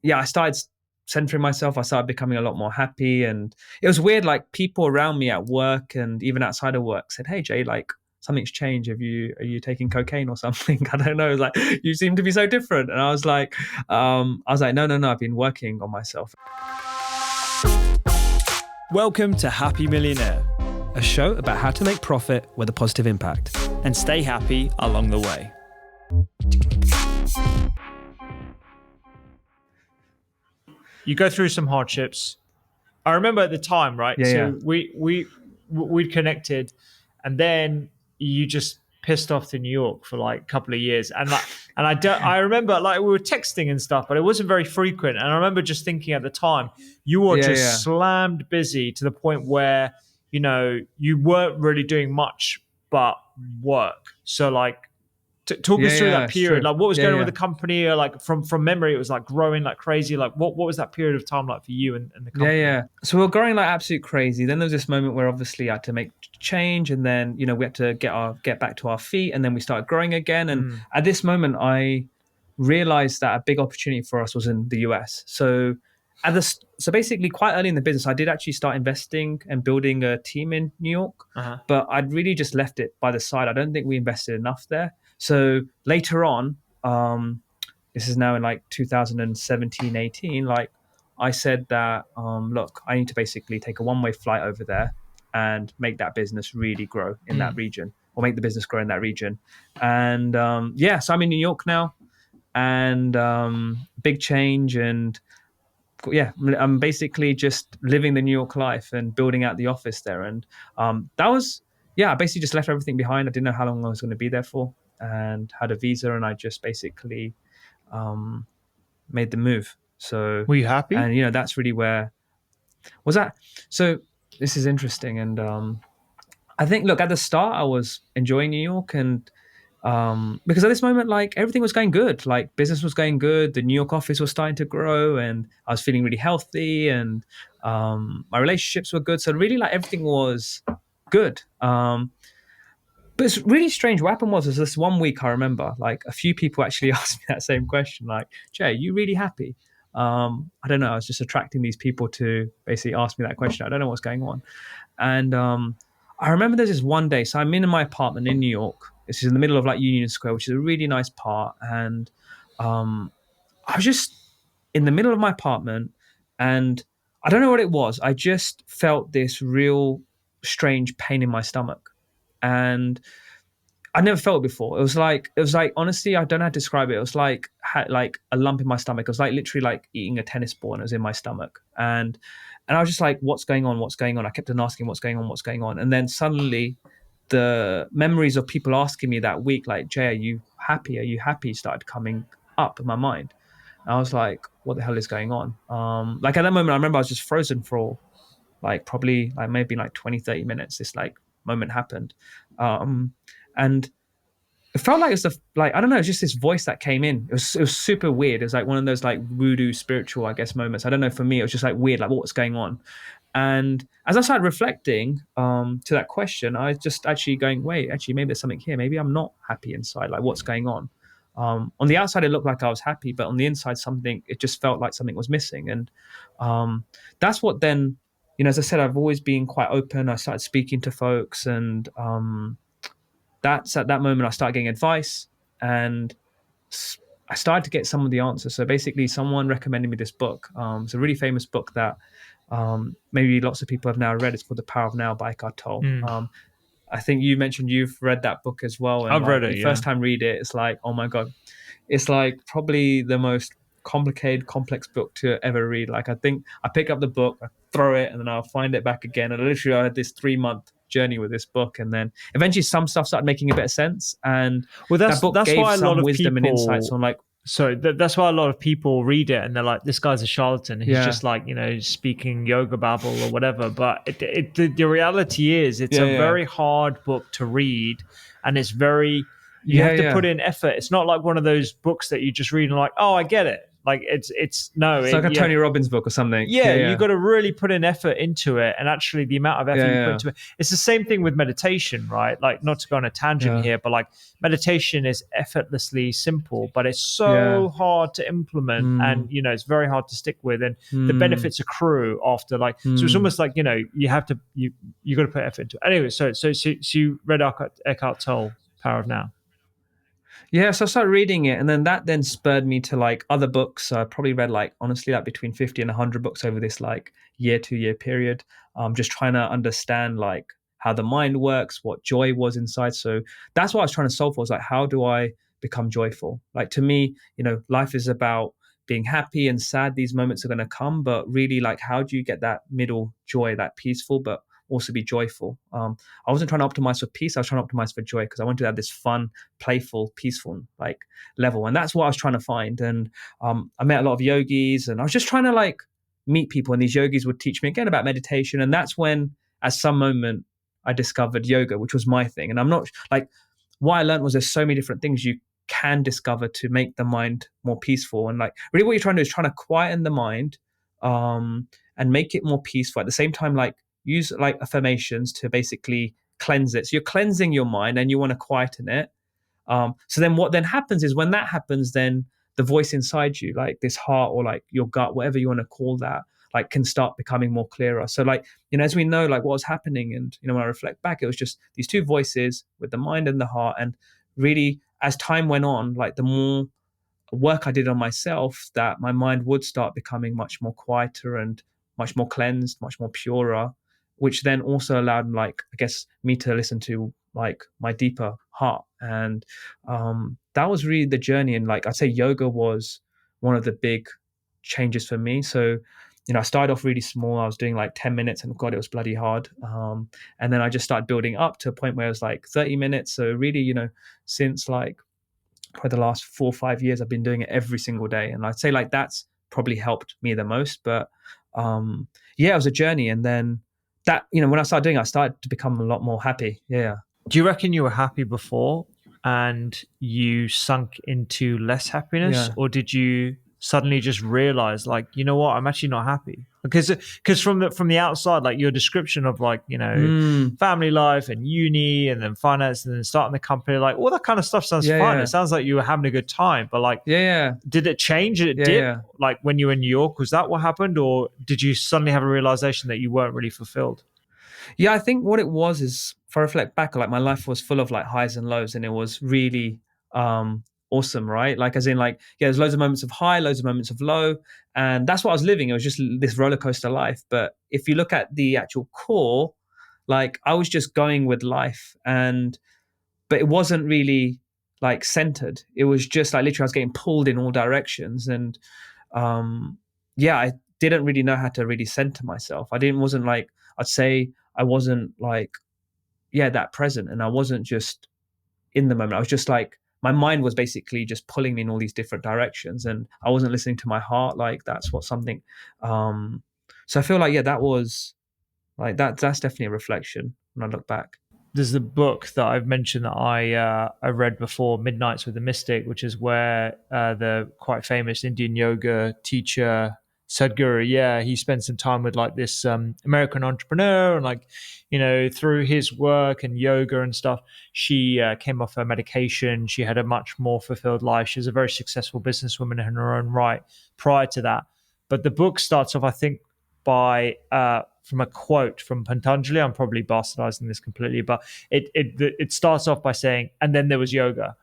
I started centering myself. I started becoming a lot more happy, and it was weird. Like people around me at work and even outside of work said, "Hey Jay, like something's changed. Are you taking cocaine or something?" I don't know. It was like, you seem to be so different. And I was like, no. I've been working on myself. Welcome to Happy Millionaire, A show about how to make profit with a positive impact. and stay happy along the way. You go through some hardships. I remember at the time, right? Yeah. We'd connected, and then you just pissed off to New York for like a couple of years, and I remember like we were texting and stuff, but it wasn't very frequent. And I remember just thinking at the time, you were slammed busy to the point where you weren't really doing much but work. So like, talk us through that period. Like, what was going on with the company? Or like from memory, it was like growing like crazy. Like, what was that period of time like for you and the company? So we were growing like absolute crazy. Then there was this moment where obviously I had to make change, and then we had to get back to our feet, and then we started growing again. And at this moment, I realized that a big opportunity for us was in the US. So basically, quite early in the business, I did actually start investing and building a team in New York, but I'd really just left it by the side. I don't think we invested enough there. So later on, this is now in like 2017, 18, like I said that, look, I need to basically take a one-way flight over there and make that business really grow in that region, or make the business grow in that region. And so I'm in New York now, and big change. And I'm basically just living the New York life and building out the office there. And that was, I basically just left everything behind. I didn't know how long I was going to be there for, and had a visa, and I just basically made the move. So were you happy? And that's really where was that. So this is interesting. And I think, look, at the start I was enjoying New York, and because at this moment, like, everything was going good. Like, business was going good. The New York office was starting to grow, and I was feeling really healthy, and my relationships were good. So really, like, everything was good. But it's really strange. What happened was this one week, I remember, like, a few people actually asked me that same question, like, Jay, are you really happy? I don't know. I was just attracting these people to basically ask me that question. I don't know what's going on. And I remember there's this one day. So I'm in my apartment in New York. This is in the middle of like Union Square, which is a really nice part. And I was just in the middle of my apartment, and I don't know what it was. I just felt this real strange pain in my stomach. And I never felt it before. It was like honestly, I don't know how to describe it. It was like like a lump in my stomach. It was like literally like eating a tennis ball, and it was in my stomach. And I was just like, what's going on? What's going on? I kept on asking, what's going on? What's going on? And then suddenly the memories of people asking me that week, like, Jay, are you happy? Are you happy? Started coming up in my mind. And I was like, what the hell is going on? Like at that moment, I remember I was just frozen for like probably like maybe like 20, 30 minutes. This like moment happened. And it felt like it's I don't know, it's just this voice that came in. It was super weird. It was like one of those like voodoo spiritual, I guess, moments. I don't know, for me, it was just like weird, like what's going on? And as I started reflecting to that question, I was just actually going, wait, actually, maybe there's something here. Maybe I'm not happy inside. Like, what's going on? On the outside, it looked like I was happy, but on the inside, it just felt like something was missing. And that's what then, as I said, I've always been quite open. I started speaking to folks, and that's at that moment I started getting advice, and I started to get some of the answers. So basically, someone recommended me this book. It's a really famous book that maybe lots of people have now read. It's called The Power of Now by Eckhart Tolle. I think you mentioned you've read that book as well. And I've read it. The first time read it, it's like, oh my God, it's like probably the most complicated, complex book to ever read. Like, I think I pick up the book, I throw it, and then I'll find it back again. And literally, I had this 3-month journey with this book, and then eventually some stuff started making a bit of sense. And that book gave why some wisdom and insights on like. So that's why a lot of people read it and they're like, this guy's a charlatan. He's just like, speaking yoga babble or whatever. But the reality is it's a very hard book to read, and it's very, you have to put in effort. It's not like one of those books that you just read and like, oh, I get it. Like it's no, It's like a yeah, Tony Robbins book or something. yeah, Yeah, you yeah, got to really put an effort into it. And actually, the amount of effort yeah, you put yeah, into it, it's the same thing with meditation, right? Like, not to go on a tangent yeah, here, but like meditation is effortlessly simple, but it's yeah. so hard to implement. And, Mm, it's very hard to stick with. And the mm, benefits accrue after, like, so it's mm. almost like, you have to, you got to put effort into it. Anyway, so you read Eckhart Tolle, Power of Now. Yeah, so I started reading it, and then that then spurred me to like other books. So I probably read like honestly like between 50 and 100 books over this like year, 2 year period. Just trying to understand like how the mind works, what joy was inside. So that's what I was trying to solve for. Was like, how do I become joyful? Like to me, life is about being happy and sad. These moments are going to come, but really, like, how do you get that middle joy, that peaceful, but also be joyful? I wasn't trying to optimize for peace. I was trying to optimize for joy because I wanted to have this fun, playful, peaceful like level, and that's what I was trying to find. And I met a lot of yogis, and I was just trying to like meet people, and these yogis would teach me again about meditation. And that's when, at some moment, I discovered yoga, which was my thing. And I'm not like, what I learned was there's so many different things you can discover to make the mind more peaceful. And like really what you're trying to do is trying to quieten the mind, and make it more peaceful at the same time, like use like affirmations to basically cleanse it. So you're cleansing your mind and you want to quieten it. So then what then happens is when that happens, then the voice inside you, like this heart or like your gut, whatever you want to call that, like can start becoming more clearer. So like, as we know, like what was happening, and when I reflect back, it was just these two voices with the mind and the heart. And really, as time went on, like the more work I did on myself, that my mind would start becoming much more quieter and much more cleansed, much more purer, which then also allowed, like, I guess, me to listen to like my deeper heart. And that was really the journey. And like I'd say yoga was one of the big changes for me. So, I started off really small. I was doing like 10 minutes, and God, it was bloody hard. And then I just started building up to a point where it was like 30 minutes. So really, since like for the last 4 or 5 years, I've been doing it every single day, and I'd say like that's probably helped me the most. But yeah, it was a journey, and then that when I started doing it, I started to become a lot more happy. Yeah, Do you reckon you were happy before and you sunk into less happiness, yeah, or did you suddenly just realize, like, you know what, I'm actually not happy? Because from the outside, like your description of, like, mm, family life and uni and then finance and then starting the company, like all that kind of stuff sounds yeah, fun. It yeah, sounds like you were having a good time, but like, yeah, yeah, did it change? Did it yeah, dip? yeah. Like when you were in New York, was that what happened, or did you suddenly have a realization that you weren't really fulfilled? Yeah, I think what it was is, if I reflect back, like my life was full of like highs and lows, and it was really awesome, right? Like as in like, yeah, there's loads of moments of high, loads of moments of low, and that's what I was living. It was just this roller coaster life. But if you look at the actual core, like I was just going with life, and but it wasn't really like centered. It was just like literally I was getting pulled in all directions. And yeah, I didn't really know how to really center myself. I didn't wasn't like, I'd say I wasn't like, yeah, that present, and I wasn't just in the moment. I was just like, my mind was basically just pulling me in all these different directions, and I wasn't listening to my heart. Like that's what something. Um, so I feel like, yeah, that was like that's definitely a reflection when I look back. There's the book that I've mentioned that I read before, Midnights with the Mystic, which is where the quite famous Indian yoga teacher Sadhguru, yeah, he spent some time with like this American entrepreneur, and like, through his work and yoga and stuff, she came off her medication. She had a much more fulfilled life. She was a very successful businesswoman in her own right prior to that. But the book starts off, I think, by from a quote from Patanjali. I'm probably bastardizing this completely, but it starts off by saying, and then there was yoga.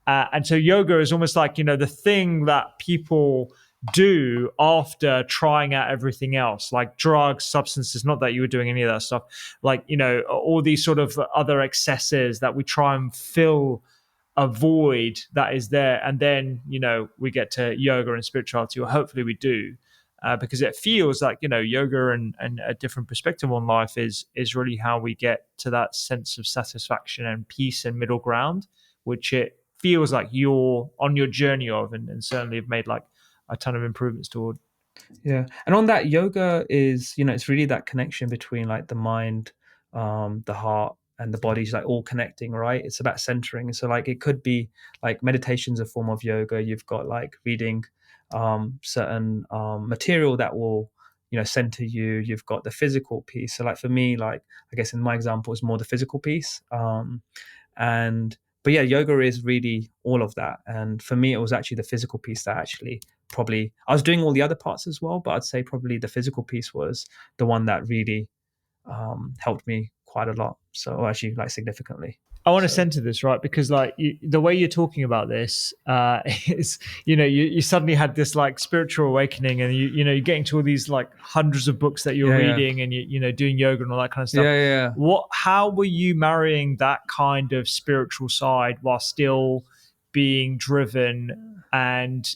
And so yoga is almost like, the thing that people do after trying out everything else, like drugs, substances, not that you were doing any of that stuff, like, all these sort of other excesses that we try and fill a void that is there. And then, we get to yoga and spirituality, or hopefully we do, because it feels like, yoga and a different perspective on life is really how we get to that sense of satisfaction and peace and middle ground, which it feels like you're on your journey of, and certainly have made like a ton of improvements toward. Yeah. And on that, yoga is, it's really that connection between like the mind, the heart, and the body's like all connecting, right? It's about centering. So like it could be like meditation's a form of yoga. You've got like reading certain material that will, center you. You've got the physical piece. So like for me, like I guess in my example, it's more the physical piece. And but yeah, yoga is really all of that. And for me, it was actually the physical piece that actually probably I was doing all the other parts as well, but I'd say probably the physical piece was the one that really helped me quite a lot. So actually, like significantly. I want to So center this right because like the way you're talking about this is you suddenly had this like spiritual awakening and you're getting to all these like hundreds of books that you're yeah, yeah, reading and doing yoga and all that kind of stuff. yeah, yeah, How were you marrying that kind of spiritual side while still being driven and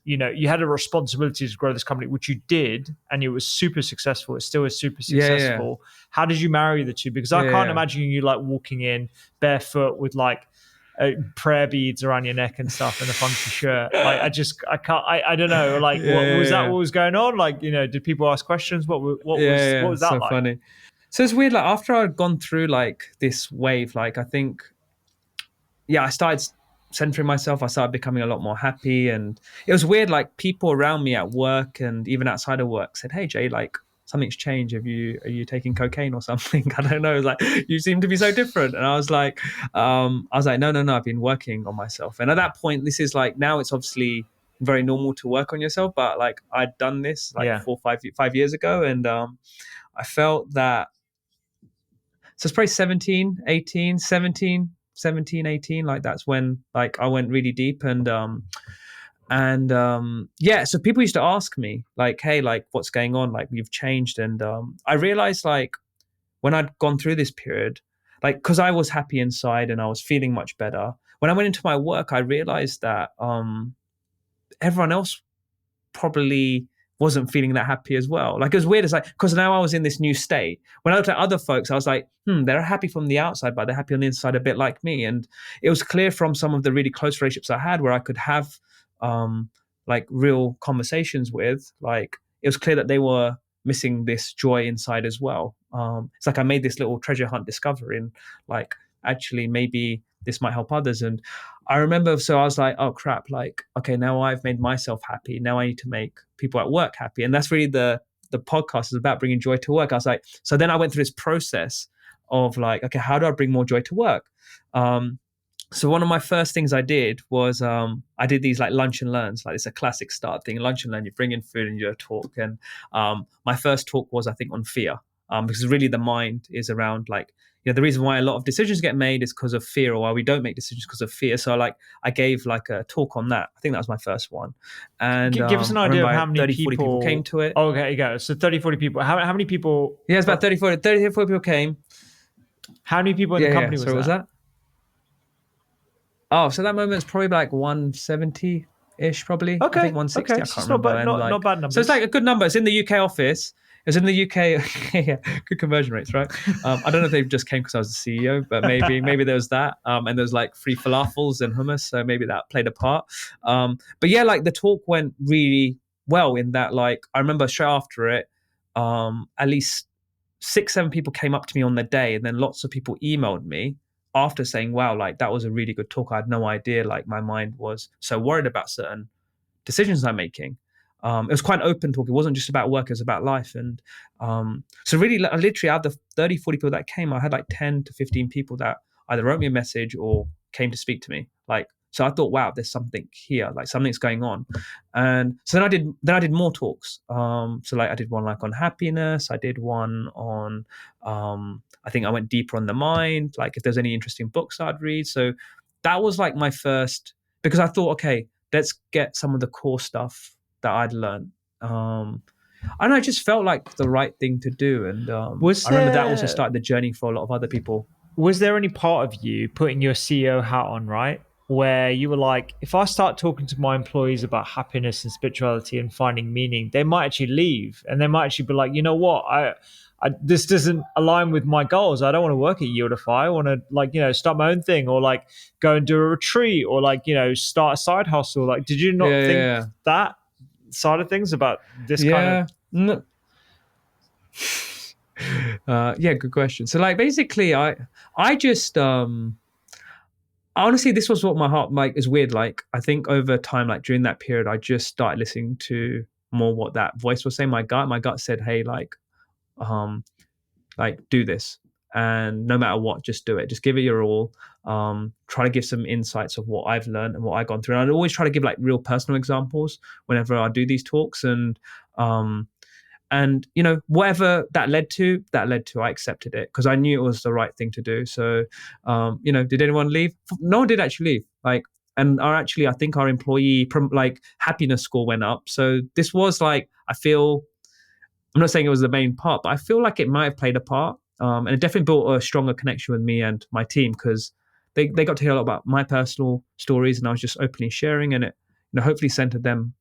you had a responsibility to grow this company, which you did, and it was super successful. It still is super yeah, yeah, successful. How did you marry the two? Because I yeah, can't yeah, imagine you like walking in barefoot with like prayer beads around your neck and stuff and a funky shirt. Like I can't, I don't know. Like yeah, what was that? yeah, What was going on? Like, did people ask questions? What yeah. was that So like? funny. So it's weird. Like after I'd gone through like this wave, like I think yeah, I started centering myself. I started becoming a lot more happy, and it was weird. Like people around me at work and even outside of work said, "Hey, Jay, like something's changed. Are you taking cocaine or something?" I don't know. It was like you seem to be so different, and I was like, no, no, no. I've been working on myself, and at that point, this is like now it's obviously very normal to work on yourself, but like I'd done this like Yeah. 5 years ago, and I felt that so it's probably 17, 18, 17, 17, 18. Like that's when like I went really deep and yeah, so people used to ask me like, hey, like what's going on? Like you've changed. And I realized like when I'd gone through this period, like because I was happy inside and I was feeling much better. When I went into my work, I realized that everyone else probably wasn't feeling that happy as well. Like it was weird. It's like because now I was in this new state. When I looked at other folks, I was like, they're happy from the outside, but they're happy on the inside a bit like me. And it was clear from some of the really close relationships I had where I could have um like real conversations with, like it was clear that they were missing this joy inside as well. It's like I made this little treasure hunt discovery and like actually maybe this might help others. And I remember, so I was like, oh crap, like, okay, now I've made myself happy. Now I need to make people at work happy. And that's really the podcast is about, bringing joy to work. I was like, so then I went through this process of like, okay, how do I bring more joy to work? Um, so one of my first things I did was I did these like lunch and learns, like it's a classic start thing. Lunch and learn, you bring in food and you do a talk. And my first talk was I think on fear, because really the mind is around like the reason why a lot of decisions get made is because of fear, or why we don't make decisions because of fear. So like I gave like a talk on that. I think that was my first one, and Give us an I idea remember of how many 30, 40 people came people. to it. Oh, okay, you go. So 30, 40 people. How many people? Yeah, it's about 30, 40 people came. How many people in the Yeah, yeah. company was Sorry, what was that? that? Oh, so that moment's probably like 170-ish, probably. I Okay, think 160. okay. I So can't it's not remember. bad, And not like, bad so it's like numbers. a good number. It's in the UK office. It's in the UK. Yeah, good conversion rates, right? I don't know if they just came because I was the CEO, but maybe there was that. And there's like free falafels and hummus, so maybe that played a part. But yeah, like the talk went really well in that. Like I remember straight after it, at least 6, 7 people came up to me on the day, and then lots of people emailed me after saying, wow, like that was a really good talk. I had no idea, like my mind was so worried about certain decisions I'm making. It was quite an open talk. It wasn't just about work, it was about life. And so really literally out of the 30, 40 people that came, I had like 10 to 15 people that either wrote me a message or came to speak to me. Like, so I thought, wow, there's something here, like something's going on. And so then I did more talks. So like I did one like on happiness. I did one on I think I went deeper on the mind, like if there's any interesting books I'd read. So that was like my first, because I thought, okay, let's get some of the core stuff that I'd learned. And I just felt like the right thing to do. And Was I remember that also there started the journey for a lot of other people. was there any part of you putting your CEO hat on, right? Where you were like, if I start talking to my employees about happiness and spirituality and finding meaning, they might actually leave and they might actually be like, you know what, this doesn't align with my goals. I don't want to work at Yieldify. I want to like, start my own thing or like go and do a retreat or like, start a side hustle. Like, did you not Yeah, think yeah, that side of things about this kind of? yeah. No, yeah, good question. So like basically I just honestly, this was what my heart like is weird. Like I think over time, like during that period, I just started listening to more what that voice was saying. My gut said, "Hey, um, do this, and no matter what, just do it. Just give it your all. Try to give some insights of what I've learned and what I've gone through. And I'd always try to give like real personal examples whenever I do these talks, um, and whatever that led to I accepted it because I knew it was the right thing to do. So did anyone leave? No one did actually leave. And I think our employee happiness score went up. So this was like, I feel, I'm not saying it was the main part, but I feel like it might have played a part. And it definitely built a stronger connection with me and my team because they got to hear a lot about my personal stories, and I was just openly sharing, and it hopefully centered them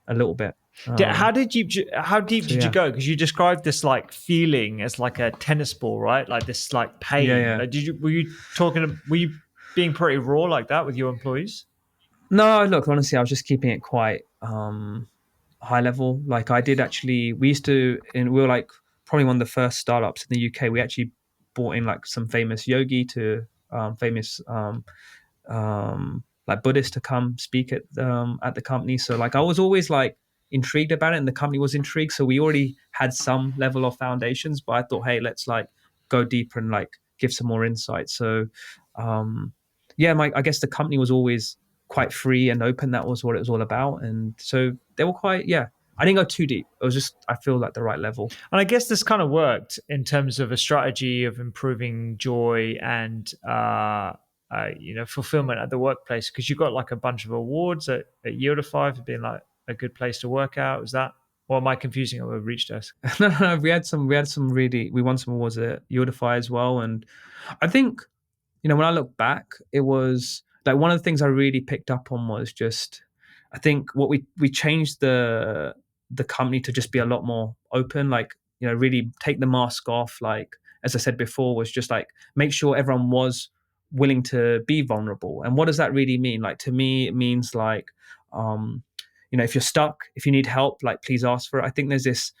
a little bit. How did you? How deep So did you yeah, go? Because you described this like feeling as like a tennis ball, right? Like this like yeah, pain. yeah. Like, did you? Were you talking? Were you being pretty raw like that with your employees? No, look, honestly, I was just keeping it quite high level. Like I did actually, we used to, and we were like probably one of the first startups in the UK. We actually brought in like some famous yogi to famous like Buddhists to come speak at the company. So like I was always like intrigued about it, and the company was intrigued. So we already had some level of foundations, but I thought, hey, let's like go deeper and like give some more insight. So yeah, I guess the company was always quite free and open. That was what it was all about, and so they were quite, yeah. I didn't go too deep. It was just I feel like the right level. And I guess this kind of worked in terms of a strategy of improving joy and fulfillment at the workplace because you got like a bunch of awards at Yieldify for being like a good place to work out. Was that, or am I confusing it with Reachdesk? No, no, we had some really, we won some awards at Yieldify as well, and I think when I look back, it was like one of the things I really picked up on was just, I think what we changed the company to just be a lot more open, like really take the mask off. Like as I said before, was just like make sure everyone was willing to be vulnerable. And what does that really mean? Like to me, it means like, um, if you're stuck, if you need help, like please ask for it. I think there's this,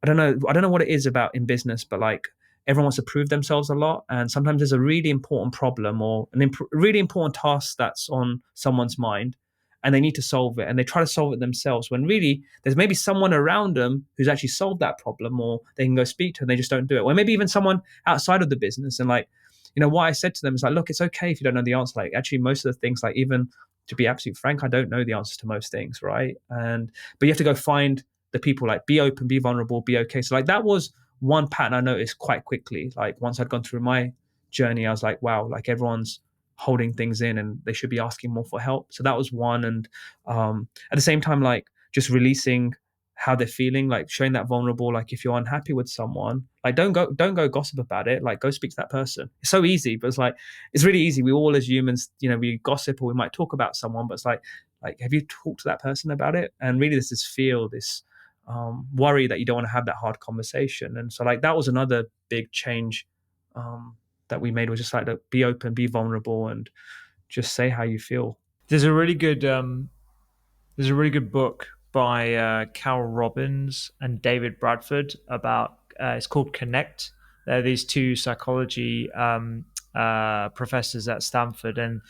I don't know what it is about in business, but like everyone wants to prove themselves a lot, and sometimes there's a really important problem or really important task that's on someone's mind, and they need to solve it, and they try to solve it themselves when really there's maybe someone around them who's actually solved that problem, or they can go speak to, and they just don't do it. Or maybe even someone outside of the business, and like what I said to them is like, look, it's okay if you don't know the answer. Like actually most of the things, like even to be absolutely frank, I don't know the answers to most things, right? And but you have to go find the people, like be open, be vulnerable, be okay. So like that was one pattern I noticed quite quickly. Like once I'd gone through my journey, I was like, wow, like everyone's holding things in and they should be asking more for help. So that was one. And at the same time, like just releasing how they're feeling, like showing that vulnerable. Like if you're unhappy with someone, like don't go gossip about it. Like go speak to that person. It's so easy, but it's like it's really easy. We all as humans, we gossip or we might talk about someone, but it's like have you talked to that person about it? And really, there's this feel, this worry that you don't want to have that hard conversation. And so like that was another big change um, that we made, was just like to be open, be vulnerable, and just say how you feel. There's a really good there's a really good book by Cal Robbins and David Bradford about it's called Connect. They're these two psychology professors at Stanford, and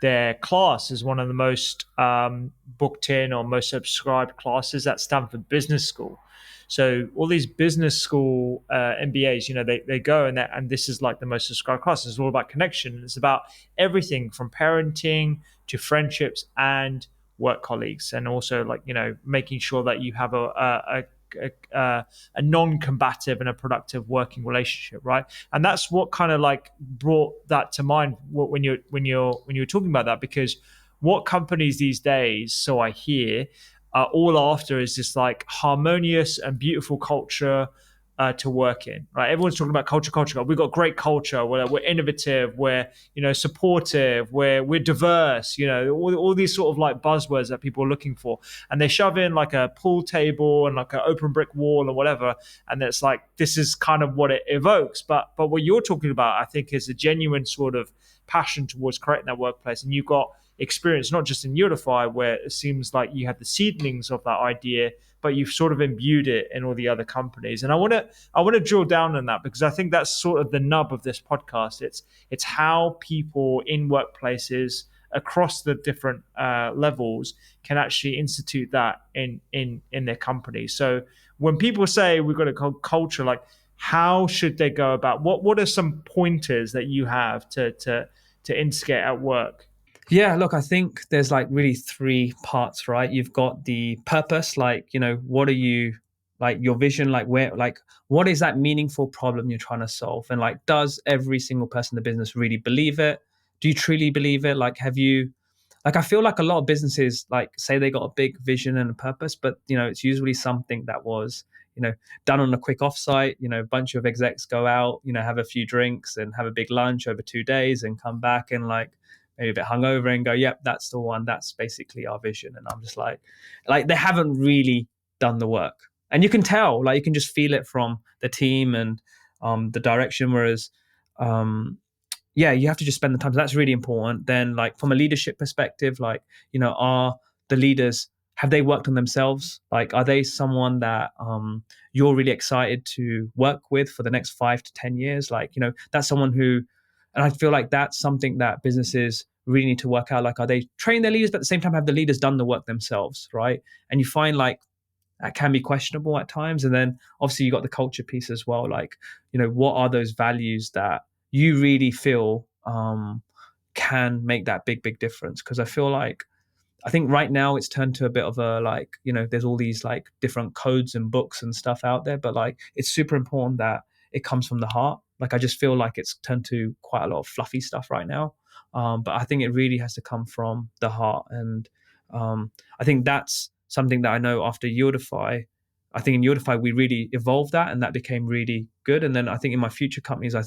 their class is one of the most booked in or most subscribed classes at Stanford Business School. So all these business school MBAs, they go and this is like the most subscribed class. It's all about connection. It's about everything from parenting to friendships and work colleagues, and also like making sure that you have a non-combative and a productive working relationship, right? And that's what kind of like brought that to mind when you're talking about that, because what companies these days, so I hear, are all after is this like harmonious and beautiful culture to work in, right? Everyone's talking about culture, culture. We've got great culture. We're innovative. We're supportive. We're diverse. All these sort of like buzzwords that people are looking for, and they shove in like a pool table and like an open brick wall or whatever, and it's like this is kind of what it evokes. But what you're talking about, I think, is a genuine sort of passion towards creating that workplace, and you've got experience not just in Yieldify, where it seems like you had the seedlings of that idea, but you've sort of imbued it in all the other companies. And I want to drill down on that, because I think that's sort of the nub of this podcast. It's how people in workplaces across the different levels can actually institute that in their company. So when people say we've got a culture, like how should they go about, what are some pointers that you have to instigate at work? Yeah, look, I think there's like really three parts, right? You've got the purpose, like, what are you, like your vision, like where, like, what is that meaningful problem you're trying to solve? And like, does every single person in the business really believe it? Do you truly believe it? Like, have you, like, I feel like a lot of businesses like say they got a big vision and a purpose, but it's usually something that was, done on a quick offsite. A bunch of execs go out, have a few drinks and have a big lunch over 2 days and come back and like maybe a bit hungover and go, yep, that's the one. That's basically our vision. And I'm just like they haven't really done the work. And you can tell, like you can just feel it from the team and the direction. Whereas, yeah, you have to just spend the time. So that's really important. Then, like from a leadership perspective, like are the leaders, have they worked on themselves? Like, are they someone that you're really excited to work with for the next 5 to 10 years? Like, that's someone who, and I feel like that's something that businesses really need to work out. Like, are they training their leaders, but at the same time, have the leaders done the work themselves, right? And you find like that can be questionable at times. And then obviously you got the culture piece as well. Like, what are those values that you really feel can make that big, big difference? Because I think right now it's turned to a bit of a like, there's all these like different codes and books and stuff out there, but like it's super important that it comes from the heart. Like I just feel like it's turned to quite a lot of fluffy stuff right now. But I think it really has to come from the heart. And I think that's something that I know after Yieldify. I think in Yieldify we really evolved that and that became really good. And then I think in my future companies, I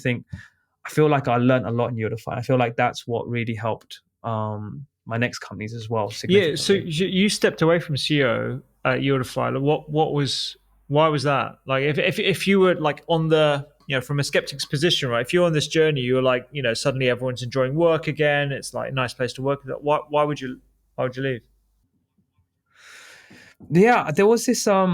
feel like I learned a lot in Yieldify. I feel like that's what really helped my next companies as well Yeah, so significantly. you stepped away from CEO at Yieldify. Like, what was, why was that? Like, if you were like on the, from a skeptic's position, right? If you're on this journey, you're like, suddenly everyone's enjoying work again. It's like a nice place to work. Why would you leave? Yeah, there was this I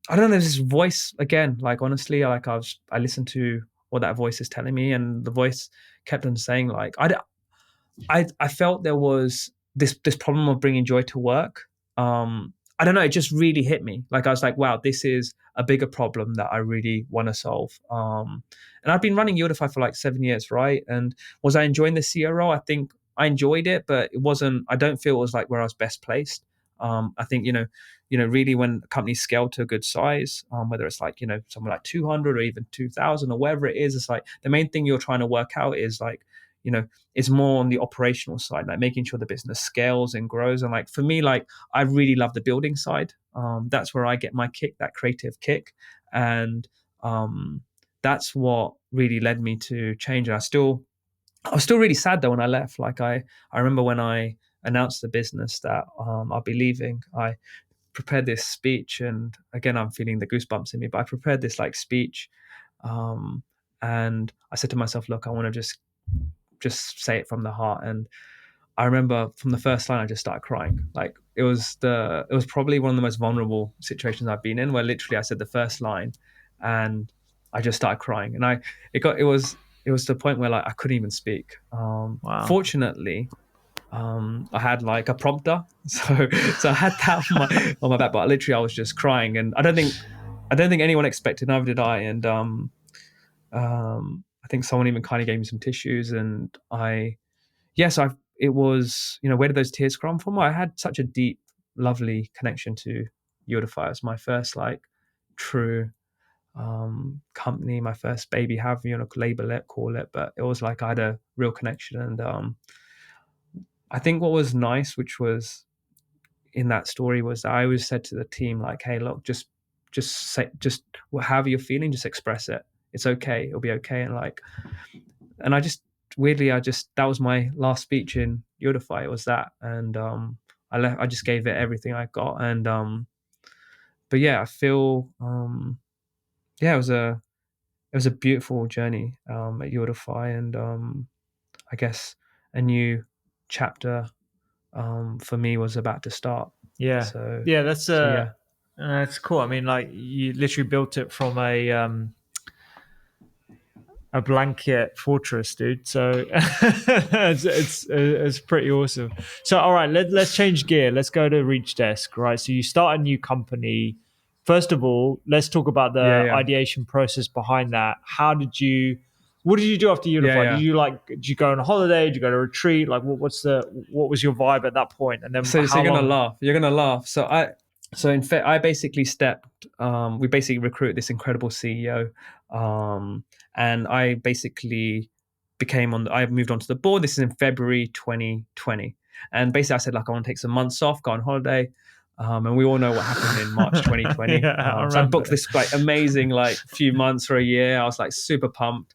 don't know, there's this voice again, like honestly, like I listened to what that voice is telling me, and the voice kept on saying like I felt there was this problem of bringing joy to work. I don't know. It just really hit me. Like I was like, wow, this is a bigger problem that I really want to solve. And I've been running Yieldify for like 7 years, right? And was I enjoying the CEO role? I think I enjoyed it, but it wasn't. I don't feel it was like where I was best placed. I think really when companies scale to a good size, whether it's like somewhere like 200 or even 2,000 or whatever it is, it's like the main thing you're trying to work out is like you know it's more on the operational side, like making sure the business scales and grows. And like for me, like I really love the building side. That's where I get my kick, that creative kick, and that's what really led me to change. And I was still really sad though when I left. Like I remember when I announced the business that I'll be leaving. I prepared this speech, and again I'm feeling the goosebumps in me. But I prepared this like speech, um, and I said to myself, look, I want to just say it from the heart. And I remember from the first line, I just started crying. Like it was probably one of the most vulnerable situations I've been in, where literally I said the first line, and I just started crying. And it was to the point where like I couldn't even speak. Wow. Fortunately, I had like a prompter, so I had that on my back. But literally, I was just crying, and I don't think anyone expected. Neither did I. And I think someone even kind of gave me some tissues, and yes, it was, where did those tears come from? Well, I had such a deep, lovely connection to Yieldify. It was my first like true company, my first baby, however you want to label it, call it. But it was like I had a real connection. And I think what was nice, which was in that story, was I always said to the team, like, hey, look, just say, just however you're feeling, just express it. It's okay. It'll be okay. And like, and I just weirdly, that was my last speech in Yieldify. It was that, and I just gave it everything I got. And but yeah, I feel yeah, it was a beautiful journey at Yieldify. And I guess a new chapter for me was about to start. Yeah, So yeah, yeah. that's cool. I mean, like you literally built it from a blanket fortress, dude. So it's pretty awesome. So all right, let's change gear. Let's go to Reachdesk, right? So you start a new company. First of all, let's talk about Yeah, the yeah, ideation process behind that. What did you do after yeah, Yieldify? yeah. Did you go on a holiday? Did you go to a retreat? Like, what was your vibe at that point? And then So how you're gonna long? laugh. You're gonna laugh. So in fact, I basically stepped. We basically recruited this incredible CEO, and I basically became on. I moved onto the board. This is in February 2020, and basically I said like I want to take some months off, go on holiday. And we all know what happened in March 2020. Yeah, I So I booked remember. this like amazing like few months or a year. I was like super pumped.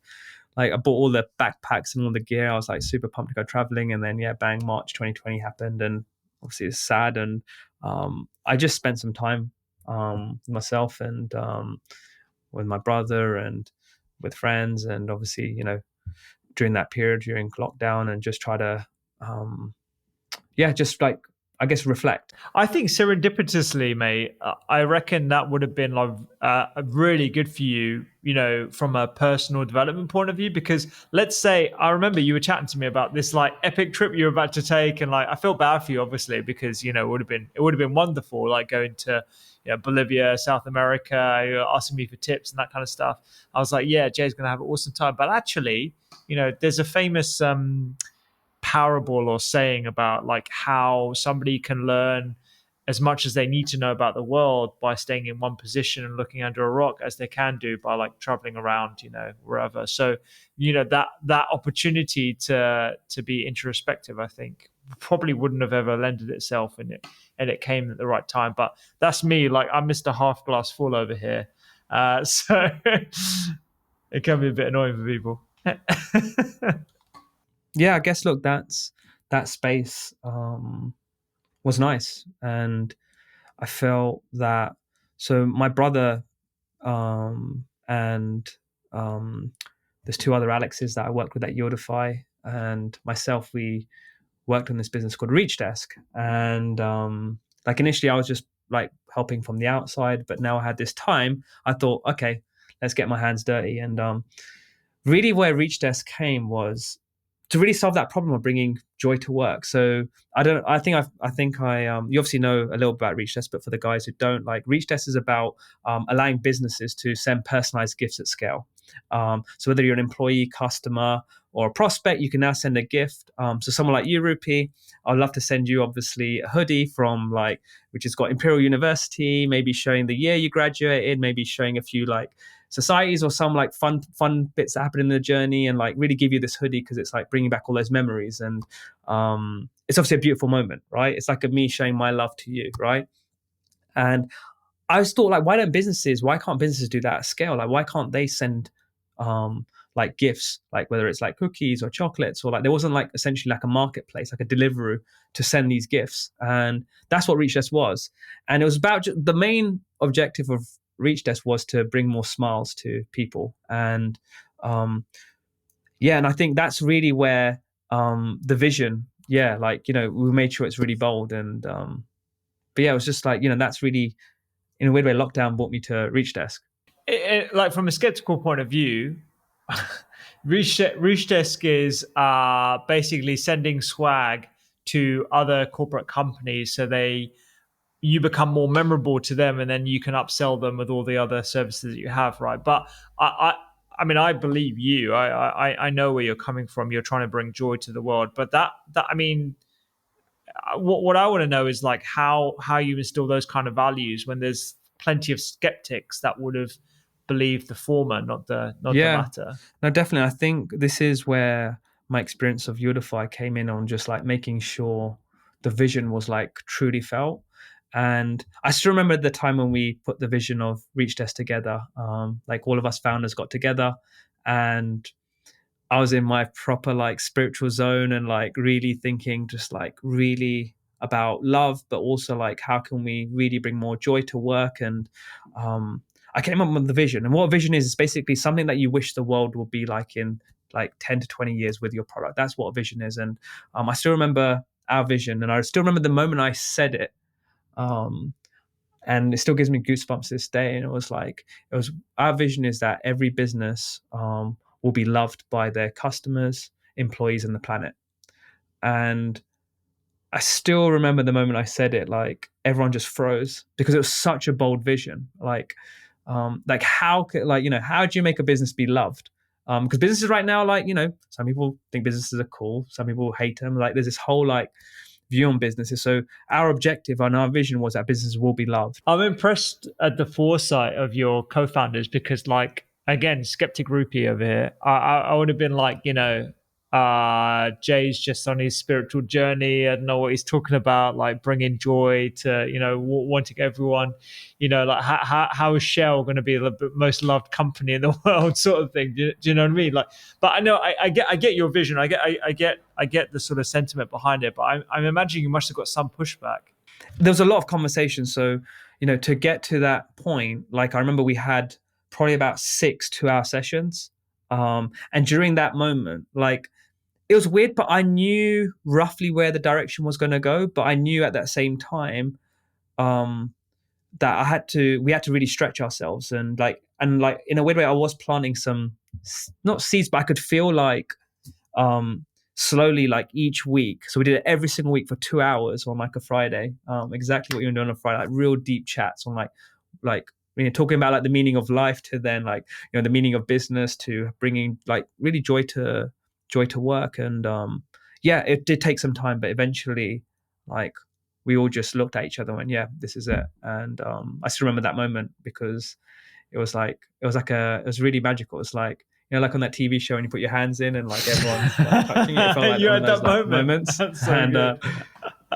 Like I bought all the backpacks and all the gear. I was like super pumped to go traveling. And then yeah, bang, March 2020 happened, and obviously it's sad. And I just spent some time with myself and with my brother and with friends, and obviously during that period during lockdown, and just try to yeah, just like I guess reflect. I think serendipitously, mate, I reckon that would have been like really good for you, from a personal development point of view. Because let's say I remember you were chatting to me about this like epic trip you were about to take, and like I feel bad for you, obviously, because it would have been wonderful, like going to Bolivia, South America, asking me for tips and that kind of stuff. I was like, yeah, Jay's gonna have an awesome time, but actually, there's a famous parable or saying about like how somebody can learn as much as they need to know about the world by staying in one position and looking under a rock as they can do by like traveling around, wherever. So that opportunity to be introspective, I think, probably wouldn't have ever lended itself, and it came at the right time. But that's me, like I'm Mr. Half Glass Full over here. So it can be a bit annoying for people. Yeah, I guess look, that space was nice, and I felt that. So my brother and there's two other Alexes that I work with at Yieldify, and myself, we worked on this business called Reachdesk. And like initially, I was just like helping from the outside, but now I had this time. I thought, okay, let's get my hands dirty. And really, where Reachdesk came was to really solve that problem of bringing joy to work. So I don't. I think I've, I think I. You obviously know a little about Reachdesk, but for the guys who don't, like Reachdesk is about allowing businesses to send personalized gifts at scale. So whether you're an employee, customer, or a prospect, you can now send a gift. So someone like you, Rupy, I'd love to send you obviously a hoodie from like which has got Imperial University, maybe showing the year you graduated, maybe showing a few like societies or some like fun bits that happen in the journey, and like really give you this hoodie because it's like bringing back all those memories. And it's obviously a beautiful moment, right? It's like a me showing my love to you, right? And I just thought, like, why can't businesses do that at scale? Like, why can't they send um like gifts, like whether it's like cookies or chocolates, or like there wasn't like essentially like a marketplace, like a Deliveroo to send these gifts. And that's what Reach was. And it was about the main objective of Reach was to bring more smiles to people. And yeah, and I think that's really where the vision, yeah, like we made sure it's really bold. And but yeah, it was just like that's really in a weird way, lockdown brought me to Reach Desk. Like from a skeptical point of view, Reachdesk is basically sending swag to other corporate companies, so you become more memorable to them, and then you can upsell them with all the other services that you have, right? But I mean, I believe you. I know where you're coming from. You're trying to bring joy to the world, but that I mean, what I want to know is like how you instill those kind of values when there's plenty of skeptics that would have believed the former, not the Yeah, latter. no, definitely. I think this is where my experience of Yieldify came in on just like making sure the vision was like truly felt. And I still remember the time when we put the vision of Reach Desk together. Like all of us founders got together, and I was in my proper like spiritual zone, and like really thinking just like really about love, but also like how can we really bring more joy to work. And I came up with the vision. And what a vision is basically something that you wish the world would be like in like 10 to 20 years with your product. That's what a vision is. And I still remember our vision, and I still remember the moment I said it. Um, and it still gives me goosebumps this day. And it was like, it was our vision is that every business will be loved by their customers, employees, and the planet. And I still remember the moment I said it, like everyone just froze because it was such a bold vision. Like how could, like, how do you make a business be loved? Because businesses right now, like, some people think businesses are cool, some people hate them. Like there's this whole like view on businesses. So our objective and our vision was that businesses will be loved. I'm impressed at the foresight of your co-founders because, like, again, skeptic Rupy over here. I would have been like, Jay's just on his spiritual journey. I don't know what he's talking about, like bringing joy to, wanting everyone, like how is Shell going to be the most loved company in the world, sort of thing. Do you know what I mean? Like, but I know I get your vision. I get the sort of sentiment behind it. But I'm imagining you must have got some pushback. There was a lot of conversation. So, to get to that point, like I remember we had probably about 6 2-hour sessions. And during that moment, like it was weird, but I knew roughly where the direction was going to go. But I knew at that same time, um, that we had to really stretch ourselves, and like in a weird way, I was planting some, not seeds, but I could feel like, um, slowly, like each week. So we did it every single week for 2 hours on like a Friday. Exactly what you were doing on a Friday, like real deep chats on like talking about like the meaning of life, to then like the meaning of business, to bringing like really joy to work. And yeah, it did take some time, but eventually, like we all just looked at each other and went, yeah, this is it. And I still remember that moment because it was really magical. It's like, like on that TV show, and you put your hands in and like everyone's like touching it. It felt like You one of had those that like moment. moments. That's so And good.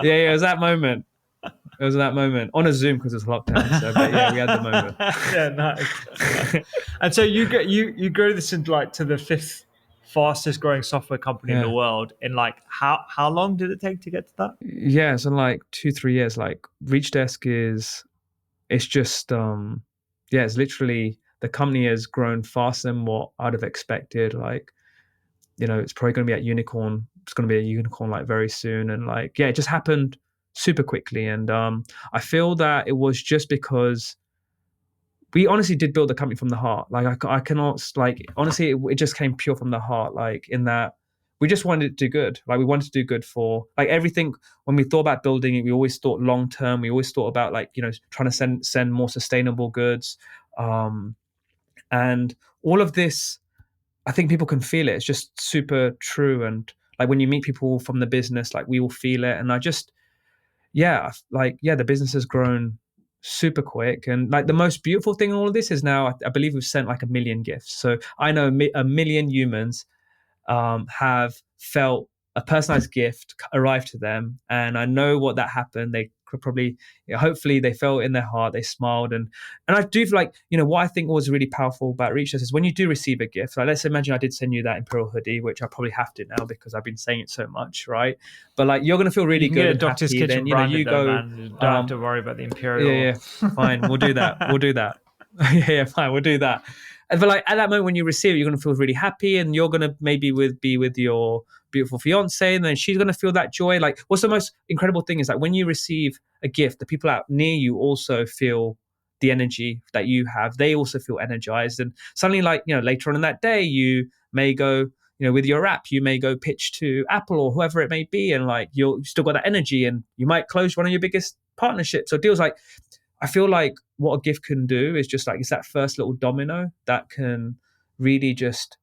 yeah, it was that moment. It was that moment on a Zoom because it's lockdown. So, but yeah, we had the moment. Yeah, nice. And so you grow this into like to the fifth fastest growing software company in the Yeah, world. In like how long did it take to get to that? yeah. So like 2 3 years, like Reachdesk it's just yeah, it's literally, the company has grown faster than what I'd have expected. Like, it's probably going to be at unicorn. It's going to be a unicorn like very soon. And like, yeah, it just happened super quickly. And I feel that it was just because we honestly did build the company from the heart. Like I cannot, like, honestly, it just came pure from the heart. Like in that we just wanted to do good. Like we wanted to do good for like everything. When we thought about building it, we always thought long term. We always thought about like, trying to send more sustainable goods. Um, and all of this, I think people can feel it. It's just super true. And like when you meet people from the business, like we will feel it. And I just, yeah, like, yeah, the business has grown super quick. And like the most beautiful thing in all of this is now, I believe we've sent like 1 million gifts. So I know a million humans have felt a personalized gift arrive to them, and I know what that happened. They could probably, hopefully, they felt it in their heart. They smiled, and I do feel like, what I think was really powerful about Reach Us is when you do receive a gift. Like, let's imagine I did send you that Imperial hoodie, which I probably have to now because I've been saying it so much, right? But like, you're gonna feel You really can get good a and Doctor's happy. Then Kitchen branded you though, go, man. You don't have um, to worry about the yeah, Imperial. yeah, fine, we'll do that. We'll do that. Yeah, yeah, fine, we'll do that. But like at that moment when you receive it, you're gonna feel really happy, and you're gonna maybe be with your beautiful fiance, and then she's gonna feel that joy. Like, what's the most incredible thing is like when you receive a gift, the people out near you also feel the energy that you have. They also feel energized, and suddenly, like, later on in that day, you may go, with your app, you may go pitch to Apple or whoever it may be, and like you've still got that energy, and you might close one of your biggest partnerships or deals. Like, I feel like what a gift can do is just like it's that first little domino that can really just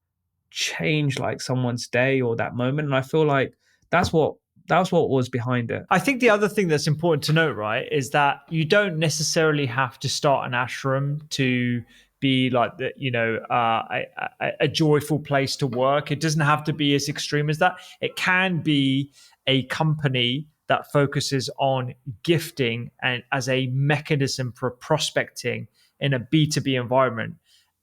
change like someone's day or that moment. And I feel like that's what was behind it. I think the other thing that's important to note, right, is that you don't necessarily have to start an ashram to be like the, a joyful place to work. It doesn't have to be as extreme as that. It can be a company that focuses on gifting and as a mechanism for prospecting in a B2B environment.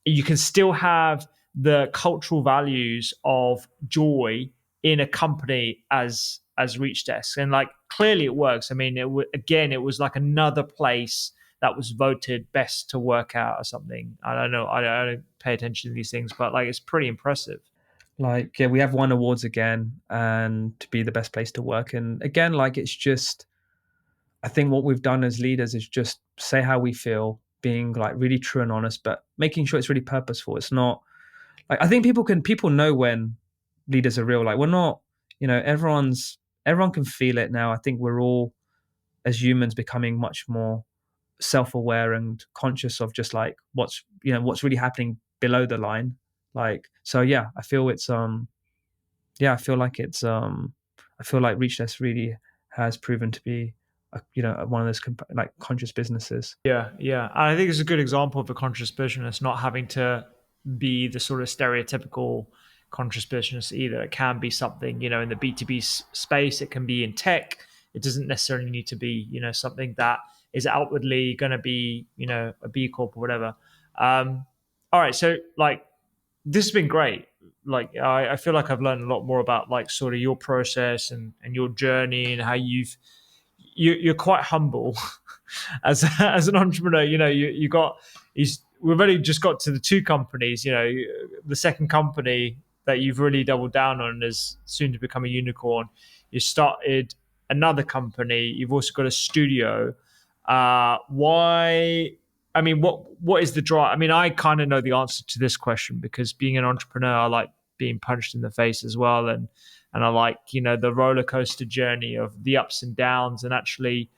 You can still have the cultural values of joy in a company as Reachdesk, and like clearly it works. I mean, again, it was like another place that was voted best to work out or something. I don't know. I don't pay attention to these things, but like it's pretty impressive. Like, yeah, we have won awards again, and to be the best place to work. And again, like, it's just, I think what we've done as leaders is just say how we feel, being like really true and honest, but making sure it's really purposeful. It's not Like I think people know when leaders are real. Like we're not, everyone can feel it now. I think we're all as humans becoming much more self-aware and conscious of just like what's really happening below the line. Like so yeah, I feel like I feel like Reachdesk really has proven to be one of those like conscious businesses. Yeah, yeah. And I think it's a good example of a conscious business not having to be the sort of stereotypical conscious business either. It can be something, in the B2B space, it can be in tech. It doesn't necessarily need to be, something that is outwardly going to be, a B Corp or whatever. All right. So, like, this has been great. Like, I feel like I've learned a lot more about, like, sort of your process and your journey and how you're quite humble as an entrepreneur. You got we've only just got to the two companies. The second company that you've really doubled down on is soon to become a unicorn. You started another company. You've also got a studio. Why? I mean, what is the drive? I mean, I kind of know the answer to this question because being an entrepreneur, I like being punched in the face as well, and I like the roller coaster journey of the ups and downs, and actually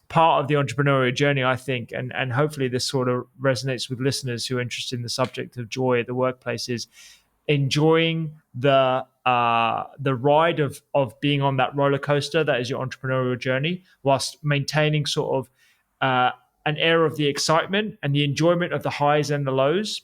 part of the entrepreneurial journey, I think, and hopefully this sort of resonates with listeners who are interested in the subject of joy at the workplace, is enjoying the ride of being on that roller coaster that is your entrepreneurial journey, whilst maintaining sort of an air of the excitement and the enjoyment of the highs and the lows.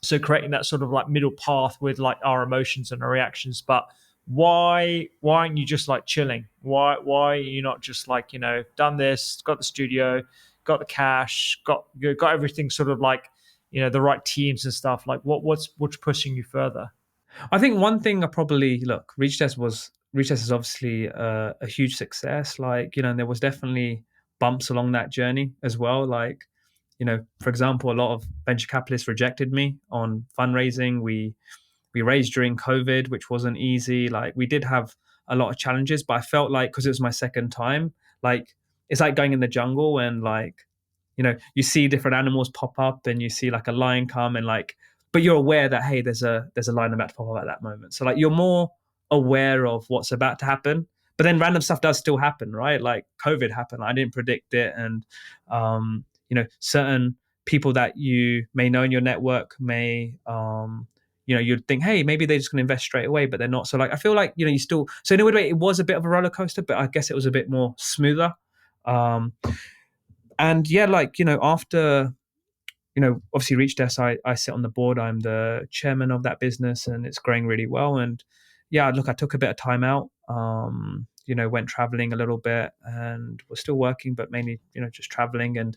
So creating that sort of like middle path with like our emotions and our reactions. But why aren't you just like chilling? Why are you not just like, done this, got the studio, got the cash, got everything sort of like, the right teams and stuff? Like what's pushing you further? I think one thing I probably look Reach Test is obviously a huge success. Like and there was definitely bumps along that journey as well. Like for example, a lot of venture capitalists rejected me on fundraising. We raised during COVID, which wasn't easy. Like we did have a lot of challenges, but I felt like because it was my second time, like it's like going in the jungle and like you see different animals pop up and you see like a lion come and like but you're aware that hey there's a lion about to pop up at that moment, so like you're more aware of what's about to happen, but then random stuff does still happen, right? Like COVID happened, I didn't predict it, and certain people that you may know in your network may you'd think hey maybe they're just going to invest straight away, but they're not. So like I feel like you still, so in a way it was a bit of a roller coaster, but I guess it was a bit more smoother. And yeah, like after obviously Reachdesk, I sit on the board. I'm the chairman of that business, and it's growing really well. And yeah, look, I took a bit of time out. Went traveling a little bit, and was still working, but mainly just traveling. And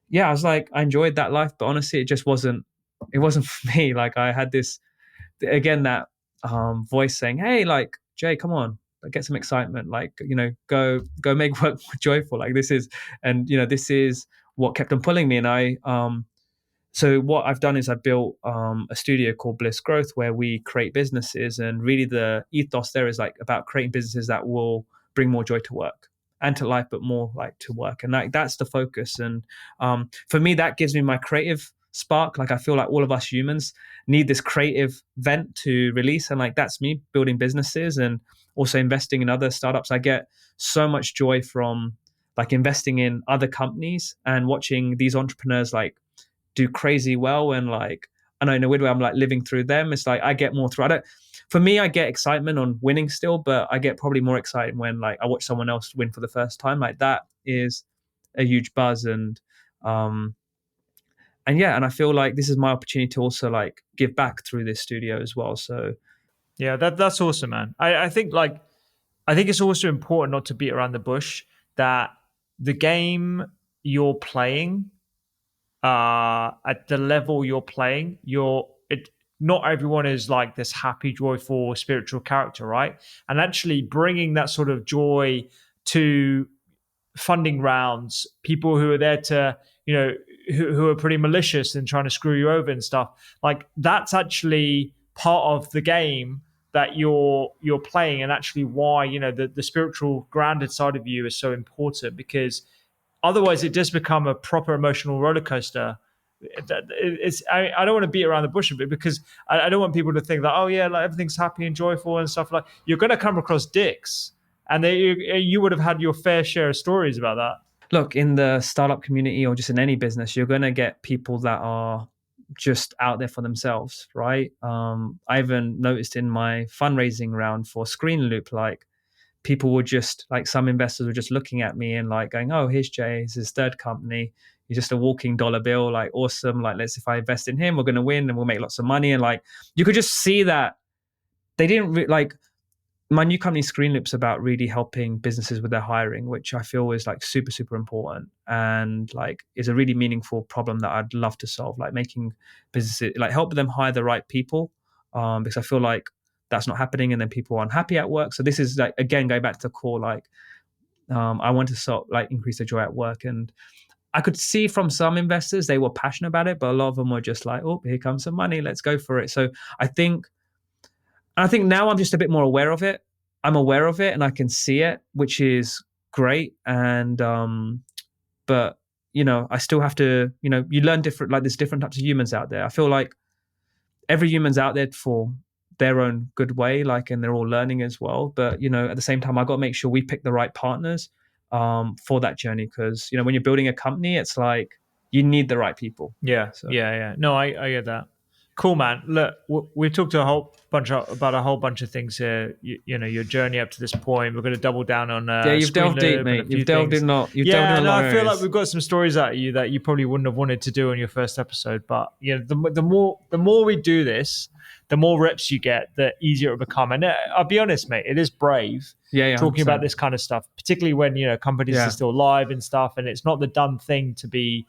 yeah, I was like, I enjoyed that life, but honestly, it just wasn't. It wasn't for me. Like I had this again that voice saying, "Hey, like Jay, come on, like, get some excitement. Like go make work joyful. Like this is, and this is what kept on pulling me." And so what I've done is I built a studio called Bliss Growth where we create businesses, and really the ethos there is like about creating businesses that will bring more joy to work and to life, but more like to work, and like that's the focus. And for me, that gives me my creative spark. Like I feel like all of us humans need this creative vent to release, and like that's me building businesses and also investing in other startups. I get so much joy from like investing in other companies and watching these entrepreneurs like do crazy well, and like I know in a weird way I'm like living through them. It's like I get more through. I don't. For me, I get excitement on winning still, but I get probably more excited when like I watch someone else win for the first time. Like that is a huge buzz, um and yeah, and I feel like this is my opportunity to also like give back through this studio as well. So Yeah, that's awesome, man. I think it's also important not to beat around the bush, that the game you're playing, at the level you're playing, not everyone is like this happy, joyful, spiritual character, right? And actually bringing that sort of joy to funding rounds, people who are there to, who are pretty malicious and trying to screw you over and stuff. Like that's actually part of the game that you're playing, and actually why the spiritual grounded side of you is so important, because otherwise it does become a proper emotional roller coaster I don't want to beat around the bush a bit, because I don't want people to think that, oh yeah, like everything's happy and joyful and stuff. Like, you're going to come across dicks, and you would have had your fair share of stories about that. Look, in the startup community or just in any business, you're going to get people that are just out there for themselves, right? I even noticed in my fundraising round for Screen Loop, like people were just like, some investors were just looking at me and like going, "Oh, here's Jay, it's his third company. He's just a walking dollar bill. Like, awesome. Like, let's if I invest in him, we're going to win and we'll make lots of money." And like, you could just see that they didn't like my new company Screen Loop's about really helping businesses with their hiring, which I feel is like super, super important and like is a really meaningful problem that I'd love to solve, like making businesses like help them hire the right people. Because I feel like that's not happening and then people are unhappy at work. So this is like, again, going back to the core, like I want to sort like increase the joy at work. And I could see from some investors, they were passionate about it, but a lot of them were just like, oh, here comes some money, let's go for it. So I think I think now I'm just a bit more aware of it. I'm aware of it and I can see it, which is great. And but I still have to, you learn different, like there's different types of humans out there. I feel like every human's out there for their own good way, like, and they're all learning as well. But at the same time, I got to make sure we pick the right partners for that journey, because when you're building a company, it's like you need the right people. Yeah, So yeah, yeah. No, I get that. Cool, man. Look, we talked about a whole bunch of things here. Your journey up to this point. We're going to double down on yeah, you've Screen delved deep, Loop and a mate. few things. You've delved in Yeah, a no, lot of I feel like areas. we've got some stories out of you that you probably wouldn't have wanted to do on your first episode. But the more we do this, the more reps you get, the easier it will become. And I'll be honest, mate, it is brave Yeah, yeah, talking about 100%. this kind of stuff, particularly when companies are Yeah. still live and stuff, and it's not the done thing to be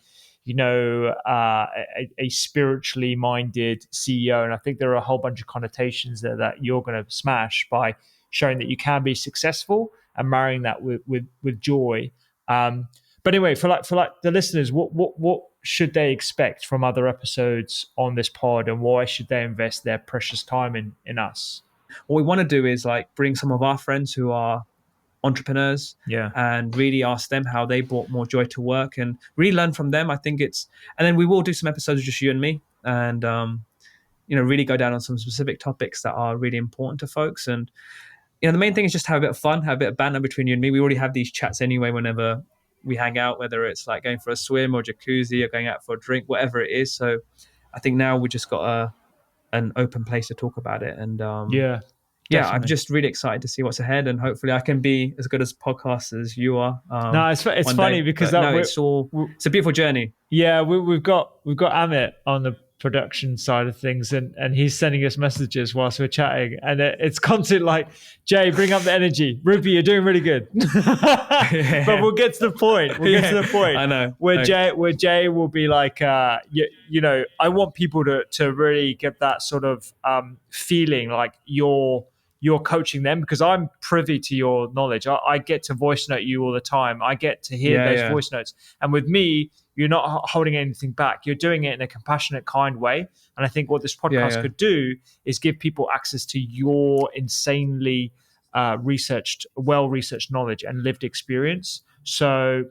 a spiritually minded CEO. And I think there are a whole bunch of connotations there that you're going to smash by showing that you can be successful and marrying that with joy. But anyway, for the listeners, what should they expect from other episodes on this pod, and why should they invest their precious time in us? What we want to do is like bring some of our friends who are entrepreneurs Yeah, and really ask them how they brought more joy to work and really learn from them. I think and then we will do some episodes of just you and me, and really go down on some specific topics that are really important to folks. And the main thing is just have a bit of fun, have a bit of banter between you and me. We already have these chats anyway whenever we hang out, whether it's like going for a swim or jacuzzi or going out for a drink, whatever it is. So I think now we just got an open place to talk about it. And yeah, yeah, I'm definitely. just really excited to see what's ahead, and hopefully I can be as good as podcast as you are No, it's one funny day. because But that no, we it's a beautiful journey. yeah, we've got Amit on the production side of things, and he's sending us messages whilst we're chatting, and it's constant like, Jay, bring up the energy. Rupy, you're doing really good. But Yeah, we'll get to the point. We'll get to yeah, the point I know. where Like, Jay will be like, I want people to really get that sort of feeling like you're coaching them, because I'm privy to your knowledge. I get to voice note you all the time. I get to hear yeah, those yeah, voice notes. And with me, you're not holding anything back. You're doing it in a compassionate, kind way. And I think what this yeah, podcast yeah, could do is give people access to your insanely well researched knowledge and lived experience. So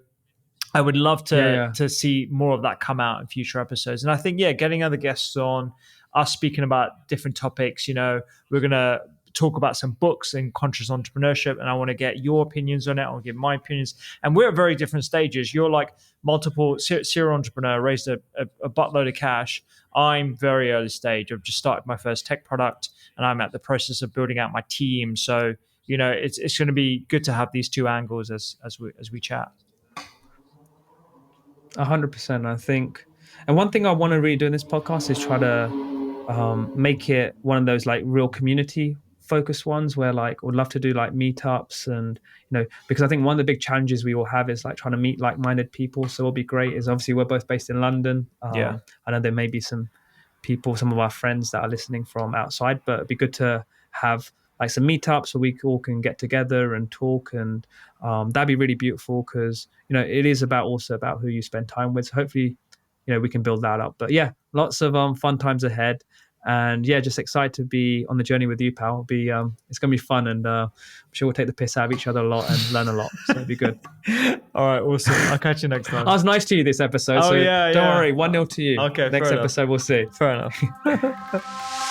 I would love yeah, to yeah. see more of that come out in future episodes. And I think, yeah, getting other guests on, us speaking about different topics. We're gonna talk about some books in conscious entrepreneurship, and I want to get your opinions on it. I'll give my opinions, and we're at very different stages. You're like multiple serial entrepreneur, raised a buttload of cash. I'm very early stage. I've just started my first tech product, and I'm at the process of building out my team. So it's going to be good to have these two angles as we chat. 100%. I think, and one thing I want to really do in this podcast is try to make it one of those like real community focused ones where like would love to do like meetups, and because I think one of the big challenges we all have is like trying to meet like-minded people. So what'll be great is obviously we're both based in London. Yeah. I know there may be some people, some of our friends that are listening from outside, but it'd be good to have like some meetups where we all can get together and talk, and that'd be really beautiful, because it is also about who you spend time with. So hopefully we can build that up. But yeah, lots of fun times ahead. And yeah, just excited to be on the journey with you, pal. It's gonna be fun, and I'm sure we'll take the piss out of each other a lot and learn a lot. So it'll be good. All right, awesome. I'll catch you next I time. was nice to you this episode, Oh so yeah, don't yeah. worry. 1-0 to you. Okay, Next fair enough. episode, we'll see. Fair enough.